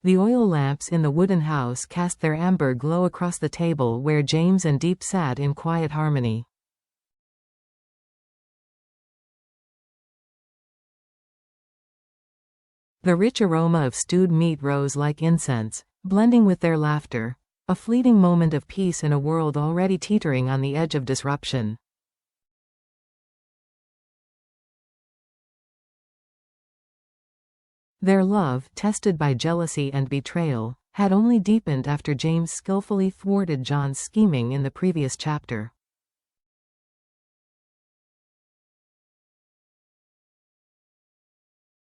The oil lamps in the wooden house cast their amber glow across the table where James and Diep sat in quiet harmony. The rich aroma of stewed meat rose like incense, blending with their laughter, a fleeting moment of peace in a world already teetering on the edge of disruption. Their love, tested by jealousy and betrayal, had only deepened after James skillfully thwarted John's scheming in the previous chapter.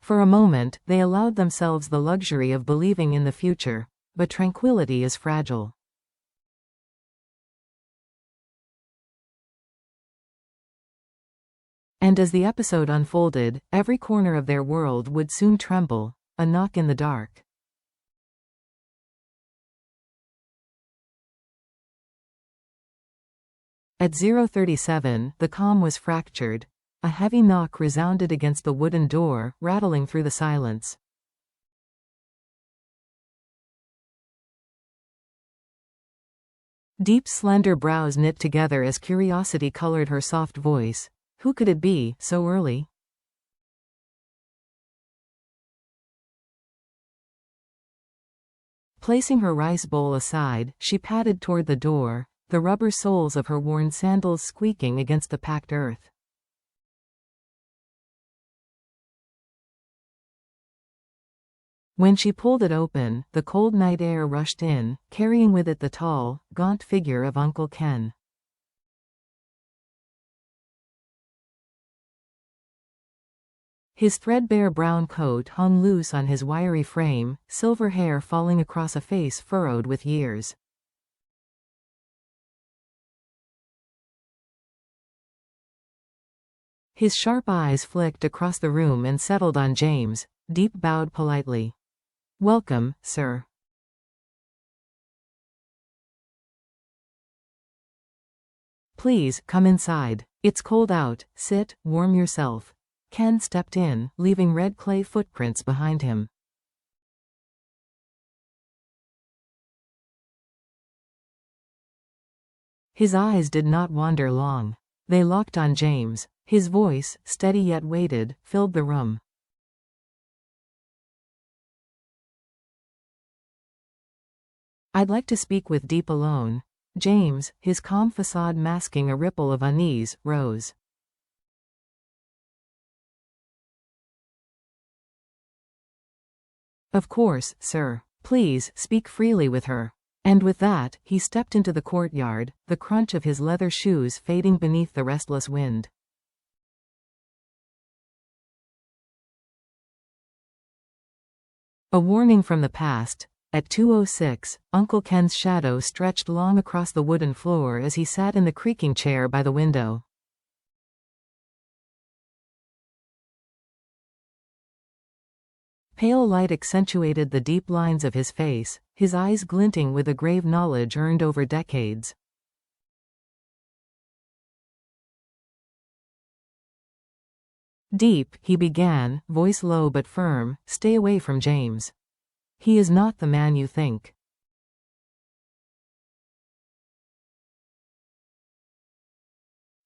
For a moment, they allowed themselves the luxury of believing in the future, but tranquility is fragile. And as the episode unfolded, every corner of their world would soon tremble, a knock in the dark. At 0:37, the calm was fractured. A heavy knock resounded against the wooden door, rattling through the silence. Diep's slender brows knit together as curiosity colored her soft voice. Who could it be, so early? Placing her rice bowl aside, she padded toward the door, the rubber soles of her worn sandals squeaking against the packed earth. When she pulled it open, the cold night air rushed in, carrying with it the tall, gaunt figure of Uncle Ken. His threadbare brown coat hung loose on his wiry frame, silver hair falling across a face furrowed with years. His sharp eyes flicked across the room and settled on James. Diep bowed politely. "Welcome, sir." "Please, come inside. It's cold out. Sit, warm yourself." Ken stepped in, leaving red clay footprints behind him. His eyes did not wander long. They locked on James. His voice, steady yet weighted, filled the room. "I'd like to speak with Diep alone." James, his calm facade masking a ripple of unease, rose. "Of course, sir. Please, speak freely with her." And with that, he stepped into the courtyard, the crunch of his leather shoes fading beneath the restless wind. A warning from the past. At 2:06, Uncle Ken's shadow stretched long across the wooden floor as he sat in the creaking chair by the window. Pale light accentuated the deep lines of his face, his eyes glinting with a grave knowledge earned over decades. "Diep," he began, voice low but firm, "stay away from James. He is not the man you think."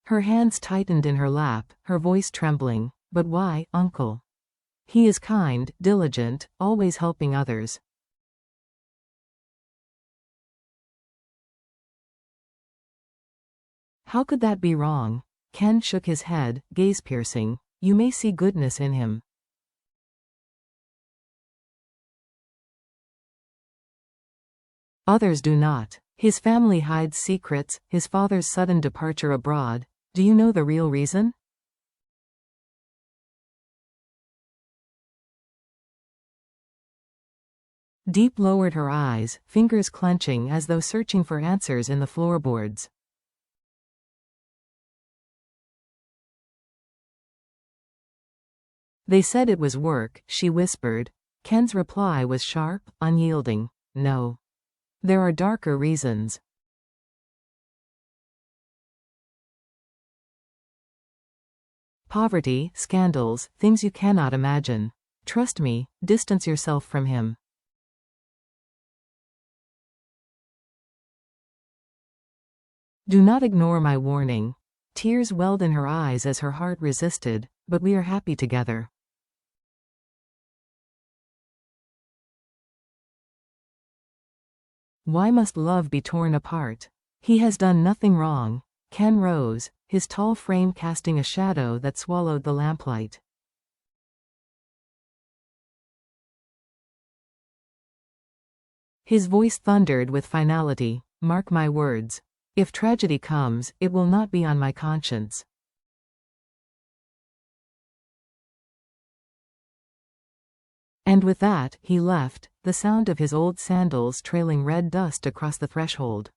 Her hands tightened in her lap, her voice trembling. "But why, Uncle? He is kind, diligent, always helping others." "How could that be wrong?" Ken shook his head, gaze piercing. "You may see goodness in him." "Others do not. His family hides secrets, his father's sudden departure abroad. Do you know the real reason?" Diep lowered her eyes, fingers clenching as though searching for answers in the floorboards. "They said it was work," she whispered. Ken's reply was sharp, unyielding. "No. There are darker reasons." "Poverty, scandals, things you cannot imagine. Trust me, distance yourself from him." Do not ignore my warning. Tears welled in her eyes as her heart resisted, but we are happy together. Why must love be torn apart? He has done nothing wrong. Ken rose, his tall frame casting a shadow that swallowed the lamplight. His voice thundered with finality. Mark my words. If tragedy comes, it will not be on my conscience. And with that, he left, the sound of his old sandals trailing red dust across the threshold.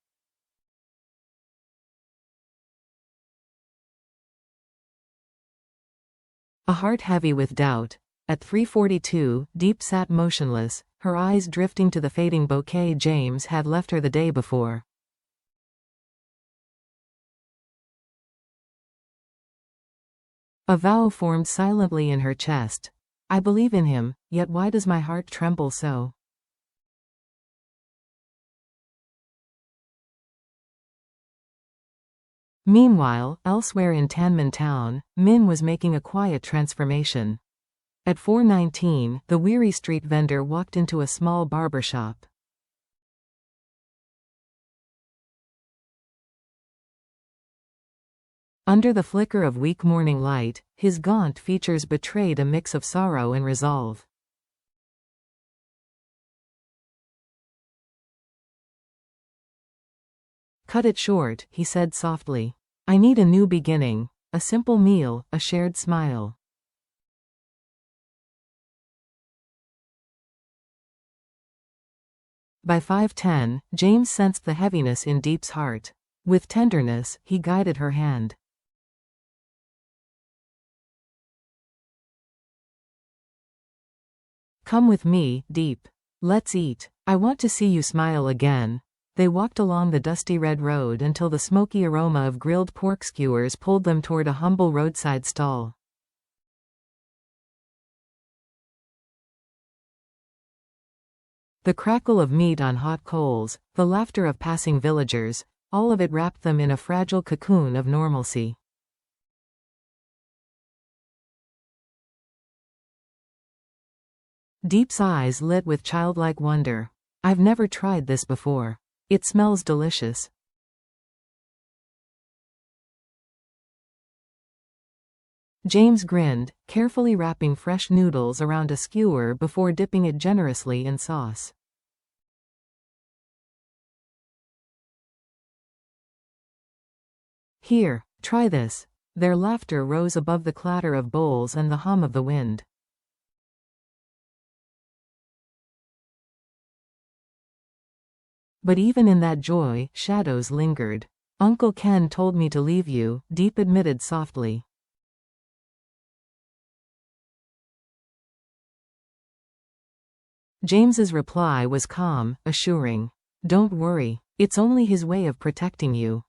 A heart heavy with doubt. At 3:42, Diep sat motionless, her eyes drifting to the fading bouquet James had left her the day before. A vow formed silently in her chest. I believe in him, yet why does my heart tremble so? Meanwhile, elsewhere in Tanman Town, Min was making a quiet transformation. At 4:19, the weary street vendor walked into a small barber shop. Under the flicker of weak morning light, his gaunt features betrayed a mix of sorrow and resolve. Cut it short, he said softly. I need a new beginning, a simple meal, a shared smile. By 5:10, James sensed the heaviness in Diep's heart. With tenderness, he guided her hand. Come with me, Diep. Let's eat. I want to see you smile again. They walked along the dusty red road until the smoky aroma of grilled pork skewers pulled them toward a humble roadside stall. The crackle of meat on hot coals, the laughter of passing villagers, all of it wrapped them in a fragile cocoon of normalcy. Diep's eyes lit with childlike wonder. I've never tried this before. It smells delicious. James grinned, carefully wrapping fresh noodles around a skewer before dipping it generously in sauce. Here, try this. Their laughter rose above the clatter of bowls and the hum of the wind. But even in that joy, shadows lingered. Uncle Ken told me to leave you, Diep admitted softly. James's reply was calm, assuring. Don't worry. It's only his way of protecting you.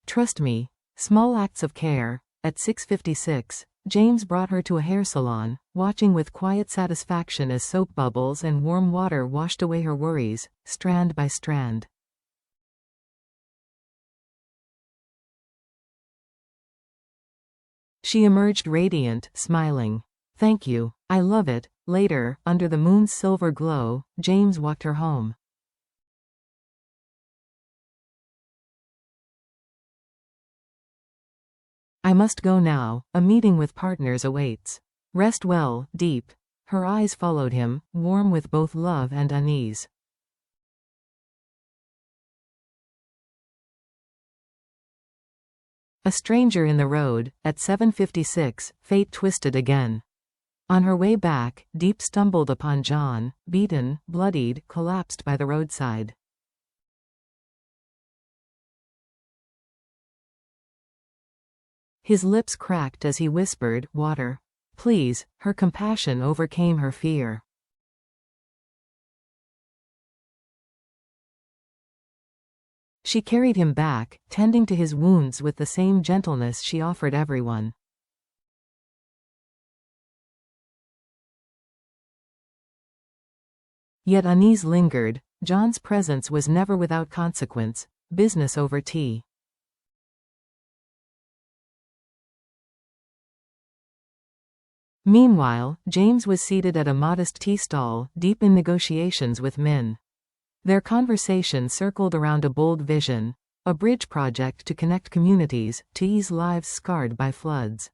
Trust me. Small acts of care. At 6:56, James brought her to a hair salon, watching with quiet satisfaction as soap bubbles and warm water washed away her worries, strand by strand. She emerged radiant, smiling. Thank you. I love it. Later, under the moon's silver glow, James walked her home. I must go now, a meeting with partners awaits. Rest well, Diep. Her eyes followed him, warm with both love and unease. A stranger in the road. At 7:56, fate twisted again. On her way back, Diep stumbled upon John, beaten, bloodied, collapsed by the roadside. His lips cracked as he whispered, "Water. Please." Her compassion overcame her fear. She carried him back, tending to his wounds with the same gentleness she offered everyone. Yet unease lingered. John's presence was never without consequence. Business over tea. Meanwhile, James was seated at a modest tea stall, deep in negotiations with Min. Their conversation circled around a bold vision, a bridge project to connect communities, to ease lives scarred by floods.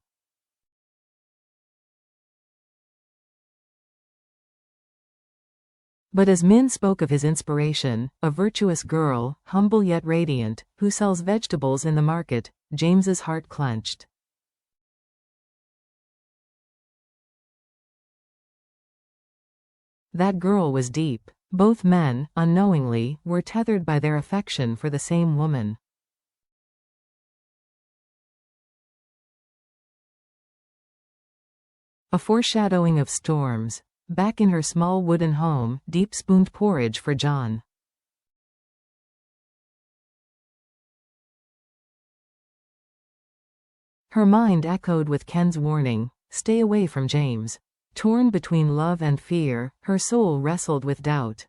But as Min spoke of his inspiration, a virtuous girl, humble yet radiant, who sells vegetables in the market, James's heart clenched. That girl was Diep. Both men, unknowingly, were tethered by their affection for the same woman. A foreshadowing of storms. Back in her small wooden home, Diep spooned porridge for John. Her mind echoed with Ken's warning, "Stay away from James." Torn between love and fear, her soul wrestled with doubt.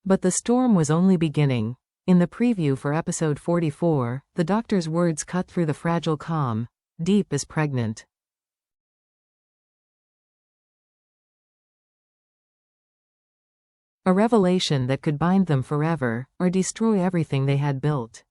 But the storm was only beginning. In the preview for episode 44, the doctor's words cut through the fragile calm. Diep is pregnant. A revelation that could bind them forever, or destroy everything they had built.